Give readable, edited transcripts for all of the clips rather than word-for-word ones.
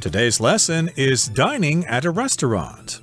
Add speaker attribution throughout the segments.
Speaker 1: Today's lesson is dining at a restaurant.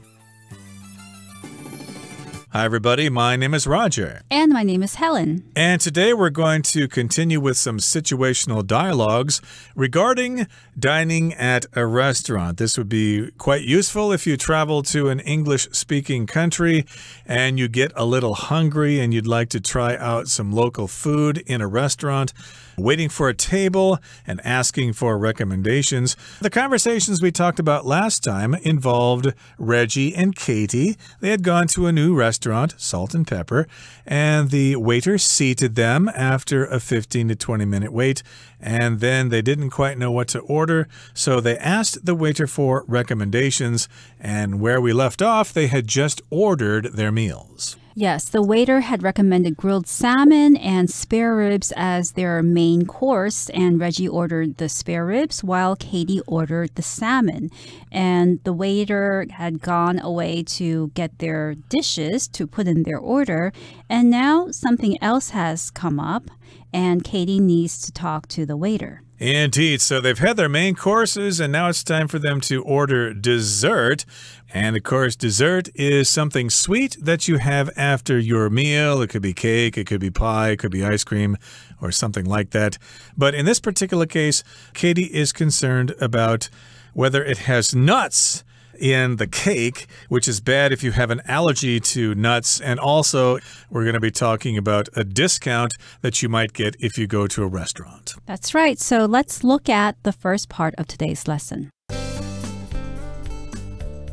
Speaker 1: Hi, everybody. My name is Roger.
Speaker 2: And my name is Helen.
Speaker 1: And today we're going to continue with some situational dialogues regarding dining at a restaurant. This would be quite useful if you travel to an English-speaking country and you get a little hungry and you'd like to try out some local food in a restaurant, waiting for a table and asking for recommendations. The conversations we talked about last time involved Reggie and Katie. They had gone to a new restaurant, Salt and Pepper, and the waiter seated them after a 15 to 20 minute wait, and then they didn't quite know what to order, so they asked the waiter for recommendations, and where we left off, they had just ordered their meals.
Speaker 2: Yes, the waiter had recommended grilled salmon and spare ribs as their main course, and Reggie ordered the spare ribs while Katie ordered the salmon. And the waiter had gone away to get their dishes to put in their order, and now something else has come up, and Katie needs to talk to the waiter.
Speaker 1: Indeed. So they've had their main courses, and now it's time for them to order dessert. And of course, dessert is something sweet that you have after your meal. It could be cake, it could be pie, it could be ice cream, or something like that. But in this particular case, Katie is concerned about whether it has nuts in the cake, which is bad if you have an allergy to nuts. And also, we're going to be talking about a discount that you might get if you go to a restaurant.
Speaker 2: That's right. So let's look at the first part of today's lesson.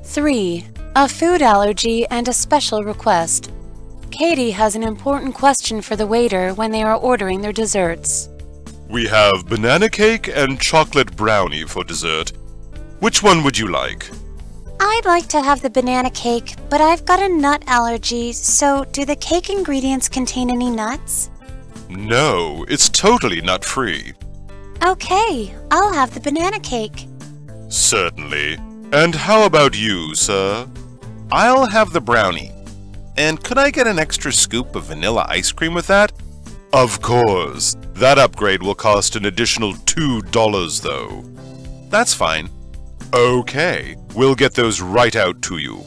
Speaker 3: 3. A food allergy and a special request. Katie has an important question for the waiter when they are ordering their desserts.
Speaker 4: We have banana cake and chocolate brownie for dessert. Which one would you like?
Speaker 5: I'd like to have the banana cake, but I've got a nut allergy, so do the cake ingredients contain any nuts?
Speaker 4: No, it's totally nut-free.
Speaker 5: Okay, I'll have the banana cake.
Speaker 4: Certainly. And how about you, sir? I'll have the brownie. And could I get an extra scoop of vanilla ice cream with that? Of course. That upgrade will cost an additional $2, though. That's fine. Okay, we'll get those right out to you.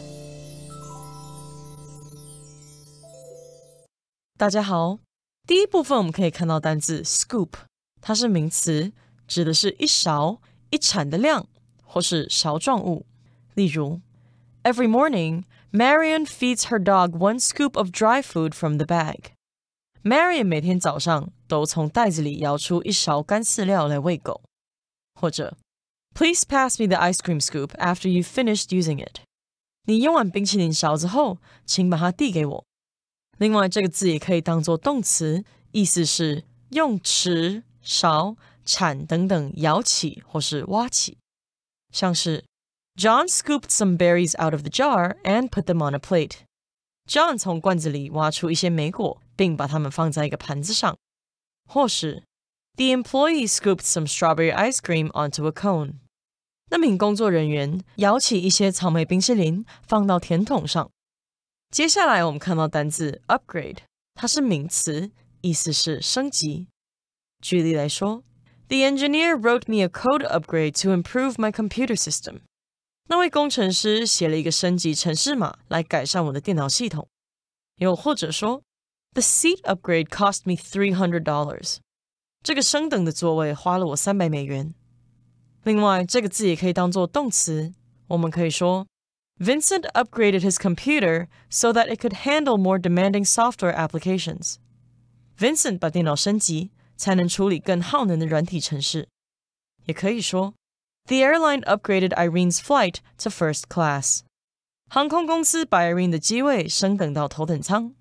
Speaker 6: 大家好，第一部分我们可以看到单字 scoop， 它是名词，指的是一勺、一铲的量，或是勺状物。例如 Every morning, Marion feeds her dog one scoop of dry food from the bag. Marion 每天早上都从袋子里舀出一勺干饲料来喂狗。或者Please pass me the ice cream scoop after you've finished using it. 你用完冰淇淋勺子后，请把它递给我。另外，这个字也可以当作动词，意思是用匙、勺、铲等等舀起或是挖起。像是 John scooped some berries out of the jar and put them on a plate. John 从罐子里挖出一些莓果，并把它们放在一个盘子上。或是The employee scooped some strawberry ice cream onto a cone. 那名工作人员舀起一些草莓冰淇淋，放到甜筒上。接下来我们看到单字 upgrade， 它是名词，意思是升级。举例来说 The engineer wrote me a code upgrade to improve my computer system. 那位工程师写了一个升级程式码来改善我的电脑系统。又或者说 The seat upgrade cost me $300. 这个升等的座位花了我$300。另外，这个字也可以当作动词，我们可以说 Vincent upgraded his computer so that it could handle more demanding software applications. Vincent 把电脑升级，才能处理更耗能的软体程式。也可以说 The airline upgraded Irene's flight to first class. 航空公司把 Irene 的机位升等到头等舱。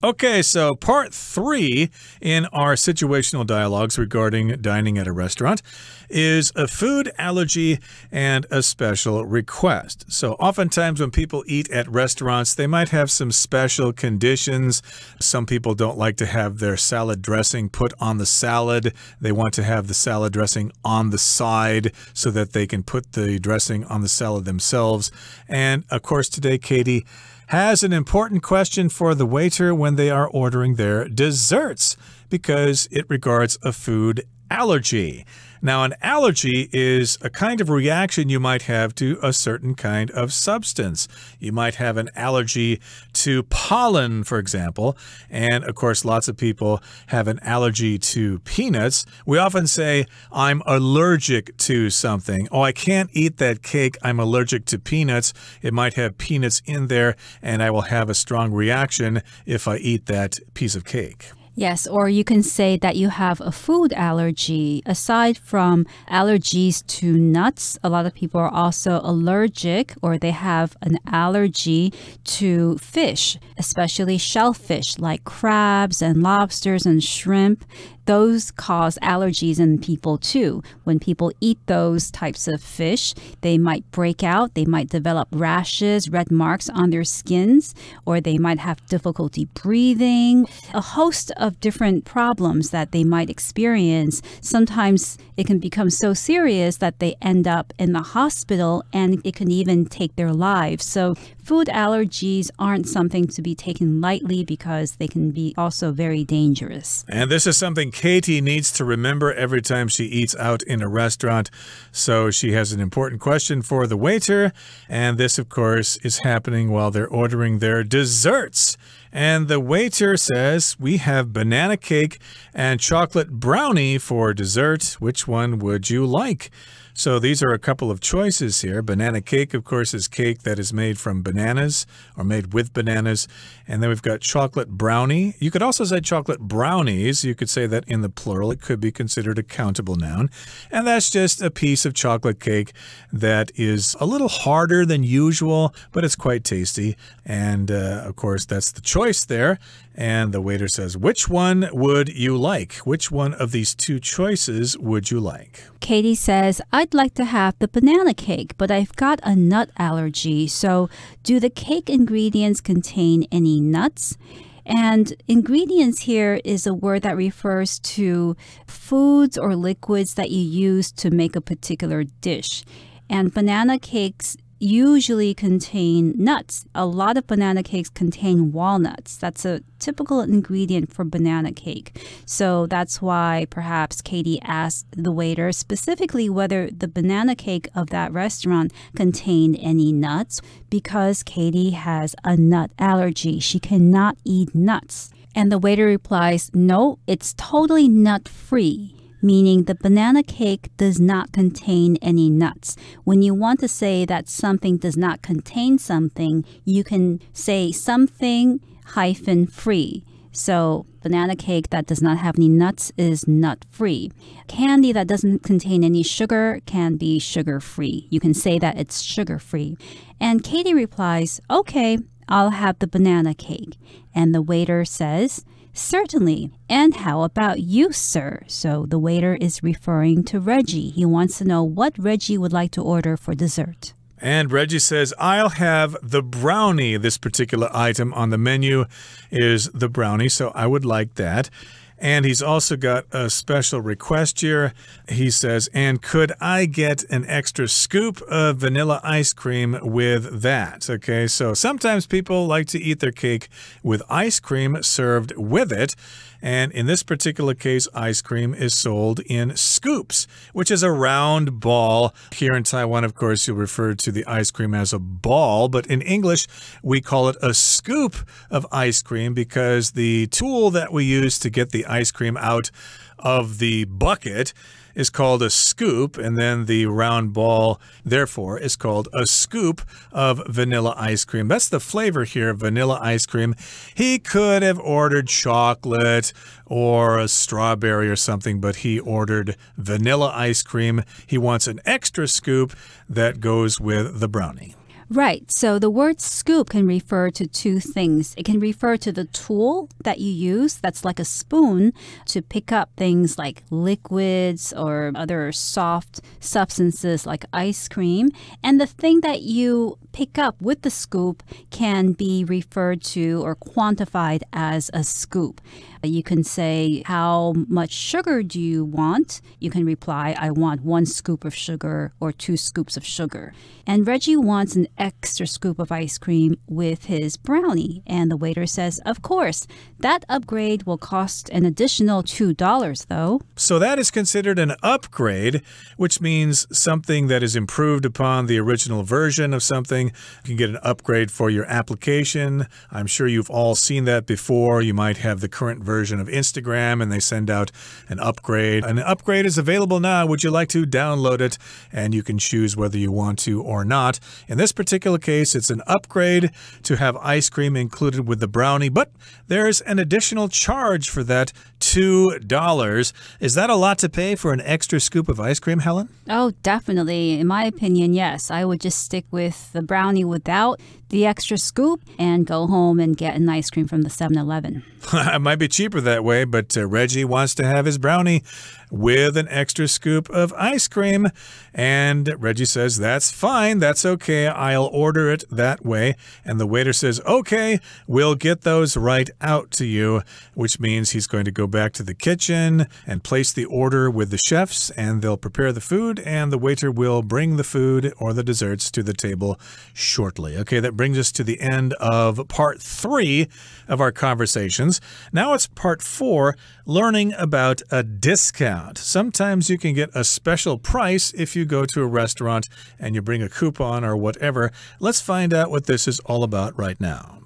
Speaker 1: Okay, so part 3 in our situational dialogues regarding dining at a restaurant is a food allergy and a special request. So oftentimes when people eat at restaurants, they might have some special conditions. Some people don't like to have their salad dressing put on the salad. They want to have the salad dressing on the side so that they can put the dressing on the salad themselves. And of course, today, Katie has an important question for the waiter when they are ordering their desserts because it regards a food allergy. Now, an allergy is a kind of reaction you might have to a certain kind of substance. You might have an allergy to pollen, for example. And, of course, lots of people have an allergy to peanuts. We often say, I'm allergic to something. Oh, I can't eat that cake. I'm allergic to peanuts. It might have peanuts in there, and I will have a strong reaction if I eat that piece of cake.
Speaker 2: Yes, or you can say that you have a food allergy. Aside from allergies to nuts, a lot of people are also allergic or they have an allergy to fish, especially shellfish like crabs and lobsters and shrimp. Those cause allergies in people too. When people eat those types of fish, they might break out, they might develop rashes, red marks on their skins, or they might have difficulty breathing. A host of different problems that they might experience. Sometimes it can become so serious that they end up in the hospital and it can even take their lives. So food allergies aren't something to be taken lightly because they can be also very dangerous.
Speaker 1: And this is something Katie needs to remember every time she eats out in a restaurant. So she has an important question for the waiter. And this, of course, is happening while they're ordering their desserts. And the waiter says, we have banana cake and chocolate brownie for dessert. Which one would you like? So these are a couple of choices here. Banana cake, of course, is cake that is made from bananas or made with bananas. And then we've got chocolate brownie. You could also say chocolate brownies. You could say that in the plural. It could be considered a countable noun. And that's just a piece of chocolate cake that is a little harder than usual, but it's quite tasty. And, of course, that's the choice there. And the waiter says, which one would you like? Which one of these two choices would you like?
Speaker 2: Katie says, I'd like to have the banana cake, but I've got a nut allergy. So do the cake ingredients contain any nuts? And ingredients here is a word that refers to foods or liquids that you use to make a particular dish. And banana cakes usually contain nuts. A lot of banana cakes contain walnuts. That's a typical ingredient for banana cake. So that's why perhaps Katie asked the waiter specifically whether the banana cake of that restaurant contained any nuts because Katie has a nut allergy. She cannot eat nuts. And the waiter replies, no, it's totally nut-free. Meaning the banana cake does not contain any nuts. When you want to say that something does not contain something, you can say something -free. So banana cake that does not have any nuts is nut-free. Candy that doesn't contain any sugar can be sugar-free. You can say that it's sugar-free. And Katie replies, okay, I'll have the banana cake. And the waiter says, certainly. And how about you, sir? So the waiter is referring to Reggie. He wants to know what Reggie would like to order for dessert.
Speaker 1: And Reggie says, I'll have the brownie. This particular item on the menu is the brownie, so I would like that. And he's also got a special request here. He says, and could I get an extra scoop of vanilla ice cream with that? Okay, so sometimes people like to eat their cake with ice cream served with it. And in this particular case, ice cream is sold in scoops, which is a round ball. Here in Taiwan, of course, you'll refer to the ice cream as a ball. But in English, we call it a scoop of ice cream because the tool that we use to get the ice cream out of the bucket is called a scoop, and then the round ball, therefore, is called a scoop of vanilla ice cream. That's the flavor here, vanilla ice cream. He could have ordered chocolate or a strawberry or something, but he ordered vanilla ice cream. He wants an extra scoop that goes with the brownie.
Speaker 2: Right. So the word scoop can refer to two things. It can refer to the tool that you use that's like a spoon to pick up things like liquids or other soft substances like ice cream. And the thing that you pick up with the scoop can be referred to or quantified as a scoop. You can say, how much sugar do you want? You can reply, I want 1 scoop of sugar or 2 scoops of sugar. And Reggie wants an extra scoop of ice cream with his brownie. And the waiter says, of course, that upgrade will cost an additional $2 though.
Speaker 1: So that is considered an upgrade, which means something that is improved upon the original version of something. You can get an upgrade for your application. I'm sure you've all seen that before. You might have the current version of Instagram and they send out an upgrade. An upgrade is available now. Would you like to download it? And you can choose whether you want to or not. In this particular case, it's an upgrade to have ice cream included with the brownie, but there's an additional charge for that, $2. Is that a lot to pay for an extra scoop of ice cream, Helen?
Speaker 2: Oh, definitely. In my opinion, yes. I would just stick with the brownie without the extra scoop and go home and get an ice cream from the 7-Eleven.
Speaker 1: It might be cheaper that way, but Reggie wants to have his brownie with an extra scoop of ice cream. And Reggie says, that's fine, that's okay, I'll order it that way. And the waiter says, okay, we'll get those right out to you, which means he's going to go back to the kitchen and place the order with the chefs, and they'll prepare the food, and the waiter will bring the food or the desserts to the table shortly. Okay, that brings us to the end of part 3 of our conversations. Now it's part 4, learning about a discount. Sometimes you can get a special price if you go to a restaurant and you bring a coupon or whatever. Let's find out what this is all about right now.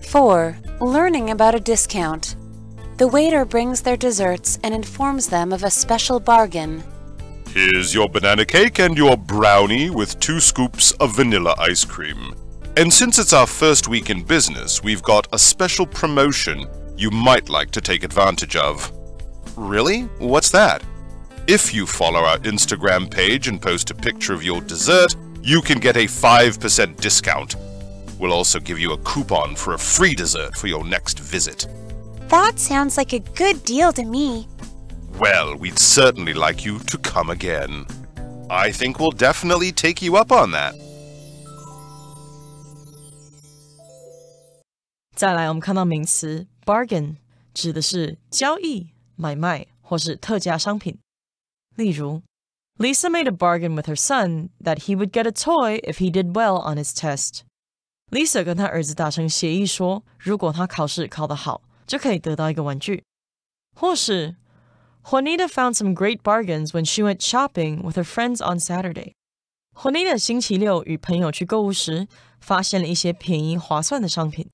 Speaker 3: 4. Learning about a discount. The waiter brings their desserts and informs them of a special bargain.
Speaker 4: Here's your banana cake and your brownie with 2 scoops of vanilla ice cream. And since it's our first week in business, we've got a special promotion you might like to take advantage of. Really? What's that? If you follow our Instagram page and post a picture of your dessert, you can get a 5% discount. We'll also give you a coupon for a free dessert for your next visit.
Speaker 5: That sounds like a good deal to me.
Speaker 4: Well, we'd certainly like you to come again. I think we'll definitely take you up on that.
Speaker 6: 再来，我们看到名词 bargain 指的是交易、买卖或是特价商品。例如 Lisa made a bargain with her son that he would get a toy if he did well on his test. Lisa 跟他儿子达成协议说，如果他考试考得好，就可以得到一个玩具。或是 Juanita found some great bargains when she went shopping with her friends on Saturday. Juanita 星期六与朋友去购物时，发现了一些便宜划算的商品。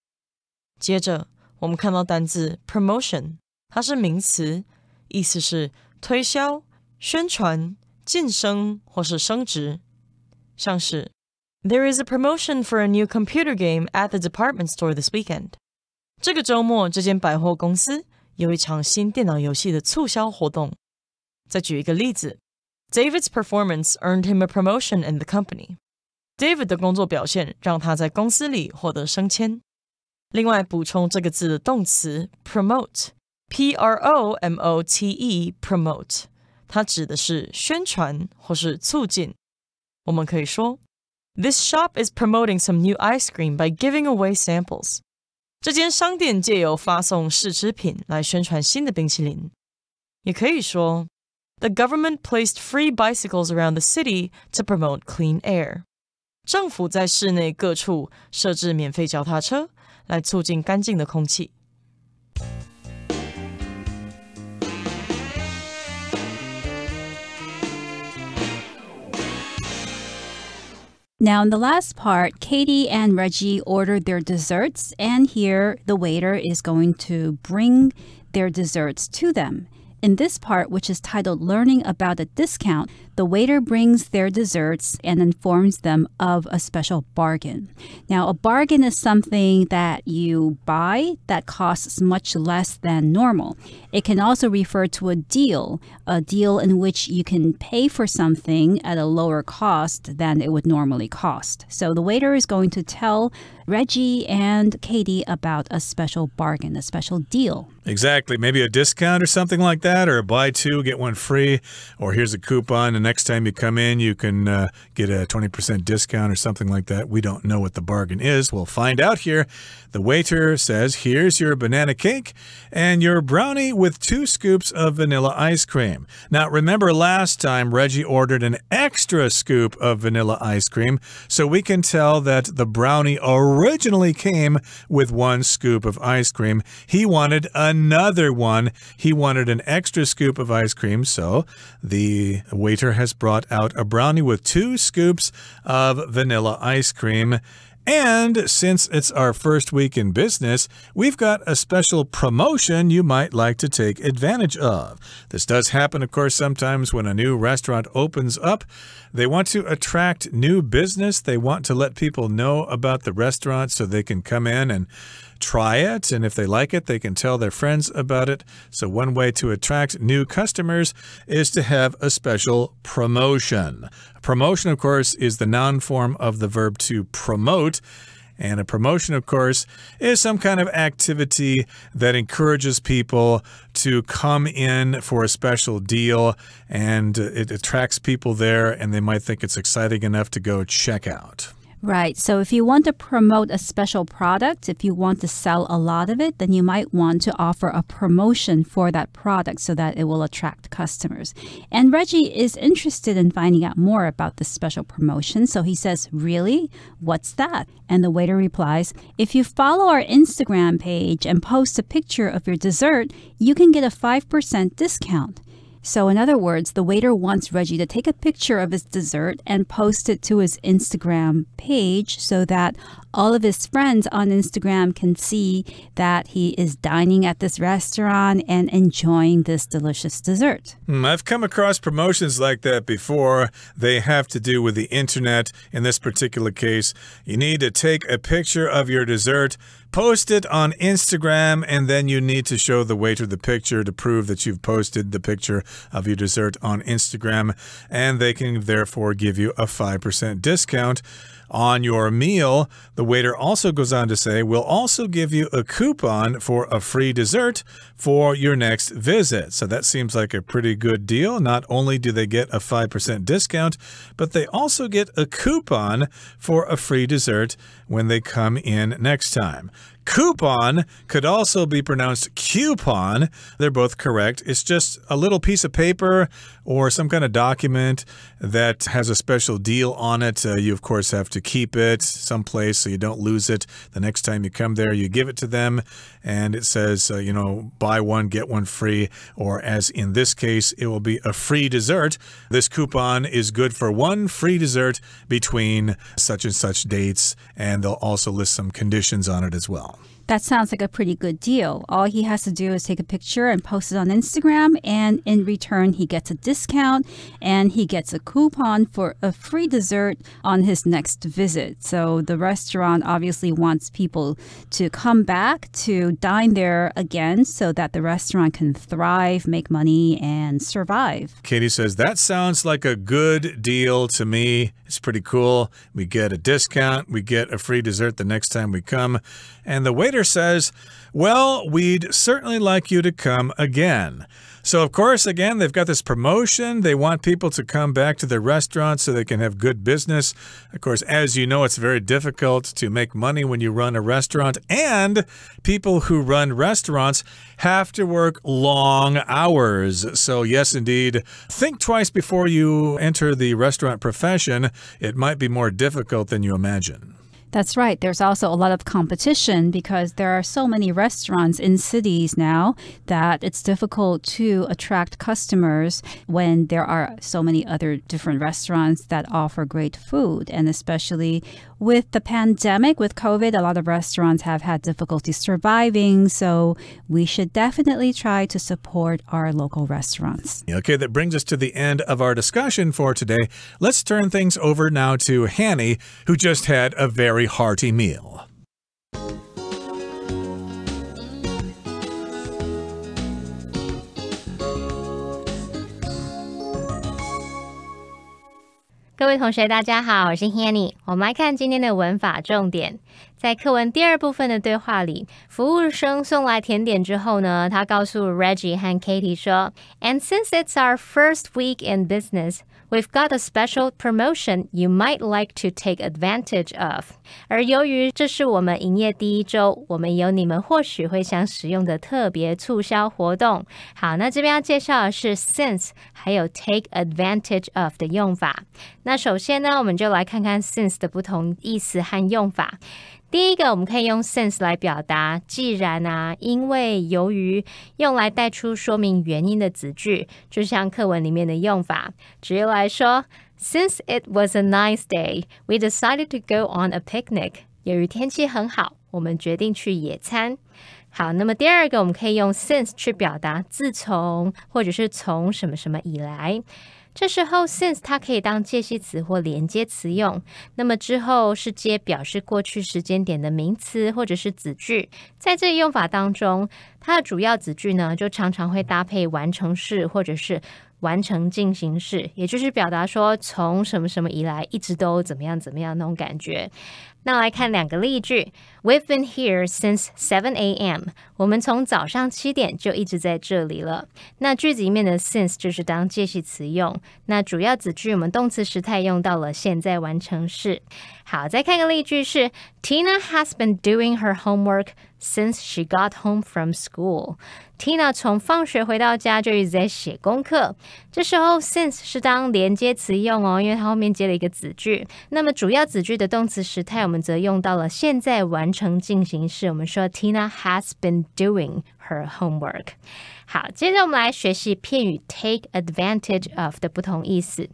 Speaker 6: 接着，我们看到单字 promotion， 它是名词，意思是推销、宣传、晋升或是升职。像是 There is a promotion for a new computer game at the department store this weekend. 这个周末，这间百货公司有一场新电脑游戏的促销活动。再举一个例子 David's performance earned him a promotion in the company. David 的工作表现让他在公司里获得升迁。另外补充这个字的动词 promote, P-R-O-M-O-T-E, promote, 它指的是宣传或是促进。我们可以说 This shop is promoting some new ice cream by giving away samples. 这间商店借由发送试吃品来宣传新的冰淇淋。也可以说 The government placed free bicycles around the city to promote clean air. 政府在市内各处设置免费脚踏车来促进干净的空气。
Speaker 2: Now, in the last part, Katie and Reggie ordered their desserts, and here the waiter is going to bring their desserts to them. In this part, which is titled Learning About a Discount, the waiter brings their desserts and informs them of a special bargain. Now, a bargain is something that you buy that costs much less than normal. It can also refer to a deal in which you can pay for something at a lower cost than it would normally cost. So the waiter is going to tell Reggie and Katie about a special bargain, a special deal.
Speaker 1: Exactly. Maybe a discount or something like that, or a buy two, get one free, or here's a coupon next time you come in, you can get a 20% discount or something like that. We don't know what the bargain is. We'll find out here. The waiter says, here's your banana cake and your brownie with 2 scoops of vanilla ice cream. Now, remember last time Reggie ordered an extra scoop of vanilla ice cream, so we can tell that the brownie originally came with 1 scoop of ice cream. He wanted another one. He wanted an extra scoop of ice cream, so the waiter has brought out a brownie with 2 scoops of vanilla ice cream. And since it's our first week in business, we've got a special promotion you might like to take advantage of. This does happen, of course, sometimes when a new restaurant opens up. They want to attract new business. They want to let people know about the restaurant so they can come in and try it, and if they like it, they can tell their friends about it. So one way to attract new customers is to have a special promotion. A promotion, of course, is the noun form of the verb to promote. And a promotion, of course, is some kind of activity that encourages people to come in for a special deal, and it attracts people there, and they might think it's exciting enough to go check out.
Speaker 2: Right. So if you want to promote a special product, if you want to sell a lot of it, then you might want to offer a promotion for that product so that it will attract customers. And Reggie is interested in finding out more about this special promotion. So he says, really? What's that? And the waiter replies, if you follow our Instagram page and post a picture of your dessert, you can get a 5% discount. So in other words, the waiter wants Reggie to take a picture of his dessert and post it to his Instagram page so that all of his friends on Instagram can see that he is dining at this restaurant and enjoying this delicious dessert.
Speaker 1: I've come across promotions like that before. They have to do with the internet. In this particular case, you need to take a picture of your dessert, post it on Instagram, and then you need to show the waiter the picture to prove that you've posted the picture of your dessert on Instagram, and they can therefore give you a 5% discount on your meal. The waiter also goes on to say, we'll also give you a coupon for a free dessert for your next visit. So that seems like a pretty good deal. Not only do they get a 5% discount, but they also get a coupon for a free dessert when they come in next time. Coupon could also be pronounced coupon. They're both correct. It's just a little piece of paper or some kind of document that has a special deal on it. You, of course, have to keep it someplace so you don't lose it. The next time you come there, you give it to them, and it says, buy one, get one free, or as in this case, it will be a free dessert. This coupon is good for 1 free dessert between such and such dates, and they'll also list some conditions on it as well.
Speaker 2: That sounds like a pretty good deal. All he has to do is take a picture and post it on Instagram, and in return, he gets a discount and he gets a coupon for a free dessert on his next visit. So the restaurant obviously wants people to come back to dine there again so that the restaurant can thrive, make money, and survive.
Speaker 1: Katie says, that sounds like a good deal to me. It's pretty cool. We get a discount. We get a free dessert the next time we come. And the waiter says, well, we'd certainly like you to come again. So, of course, again, they've got this promotion. They want people to come back to their restaurant so they can have good business. Of course, as you know, it's very difficult to make money when you run a restaurant. And people who run restaurants have to work long hours. So, yes, indeed, think twice before you enter the restaurant profession. It might be more difficult than you imagine.
Speaker 2: That's right. There's also a lot of competition because there are so many restaurants in cities now that it's difficult to attract customers when there are so many other different restaurants that offer great food. And especially with the pandemic, with COVID, a lot of restaurants have had difficulty surviving. So we should definitely try to support our local restaurants.
Speaker 1: Okay, that brings us to the end of our discussion for today. Let's turn things over now to Hanny, who just had a very hearty meal.
Speaker 7: 各位同学大家好，我是 Hanny。 我们来看今天的文法重点。在课文第2部分的对话里，服务生送来甜点之后呢，他告诉 Reggie 和 Katie 说 And since it's our first week in business, We've got a special promotion you might like to take advantage of. 而由于这是我们营业第一周，我们有你们或许会想使用的特别促销活动。好，那这边要介绍的是 since 还有 take advantage of 的用法。那首先呢，我们就来看看 since 的不同意思和用法。第一个，我们可以用 since 来表达既然啊、因为、由于，用来带出说明原因的子句，就像课文里面的用法。举例来说 Since it was a nice day, we decided to go on a picnic. 由于天气很好，我们决定去野餐。好，那么第二个，我们可以用 since 去表达自从，或者是从什么什么以来。这时候 since 它可以当介系词或连接词用，那么之后是接表示过去时间点的名词或者是子句。在这个用法当中，它的主要子句呢，就常常会搭配完成式或者是完成进行式，也就是表达说从什么什么以来一直都怎么样怎么样那种感觉。那来看两个例句 We've been here since 7 a.m. 我们从早上7点就一直在这里了。那句子里面的 since 就是当介系词用，那主要子句我们动词时态用到了现在完成式。好，再看个例句是 Tina has been doing her homework since she got home from school. Tina 从放学回到家就一直在写功课。这时候 since 是当连接词用哦，因为它后面接了一个子句。那么主要子句的动词时态我们则用到了现在完成进行式，我们说 Tina has been doing her homework. 好，接着我们来学习片语 take advantage of 的不同意思。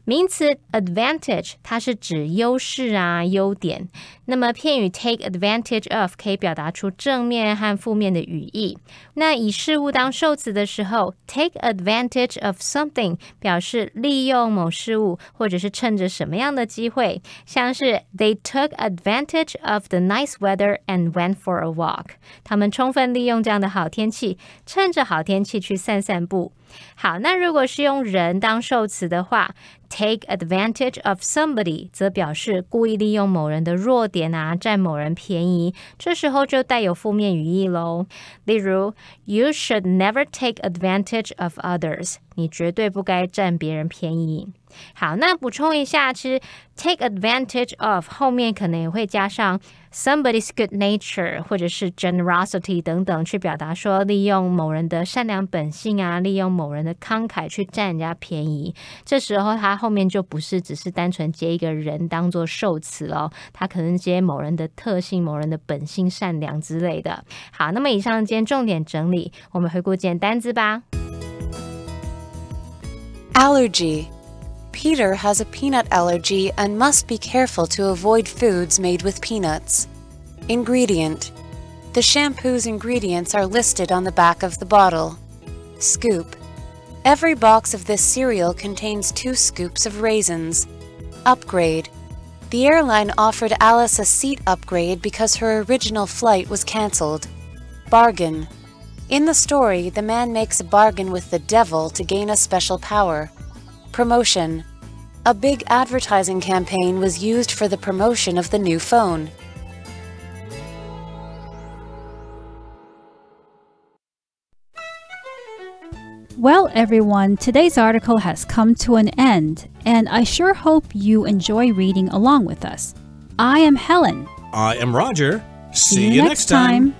Speaker 7: 名词 advantage 它是指优势啊、优点，那么片语 take advantage of 可以表达出正面和负面的语义。那以事物当受词的时候 take advantage of something 表示利用某事物或者是趁着什么样的机会，像是 They took advantage of the nice weather and went for a walk. 他们充分利用这样的好天气，趁着好天气去散散步。好，那如果是用人当受词的话 take advantage of somebody 则表示故意利用某人的弱点啊，占某人便宜，这时候就带有负面语义咯。例如 You should never take advantage of others 你绝对不该占别人便宜。好，那补充一下，其实 take advantage of 后面可能也会加上 somebody's good nature 或者是 generosity 等等，去表达说利用某人的善良本性啊，利用某人的慷慨去占人家便宜。这时候它后面就不是只是单纯接一个人当作受词哦，它可能接某人的特性、某人的本性、善良之类的。好，那么以上今天重点整理，我们回顾今天单字吧。
Speaker 3: Allergy. Peter has a peanut allergy and must be careful to avoid foods made with peanuts. Ingredient. The shampoo's ingredients are listed on the back of the bottle. Scoop. Every box of this cereal contains 2 scoops of raisins. Upgrade. The airline offered Alice a seat upgrade because her original flight was cancelled. Bargain. In the story, the man makes a bargain with the devil to gain a special power. Promotion. A big advertising campaign was used for the promotion of the new phone.
Speaker 2: Well, everyone, today's article has come to an end, and I sure hope you enjoy reading along with us. I am Helen.
Speaker 1: I am Roger.
Speaker 2: See you next time.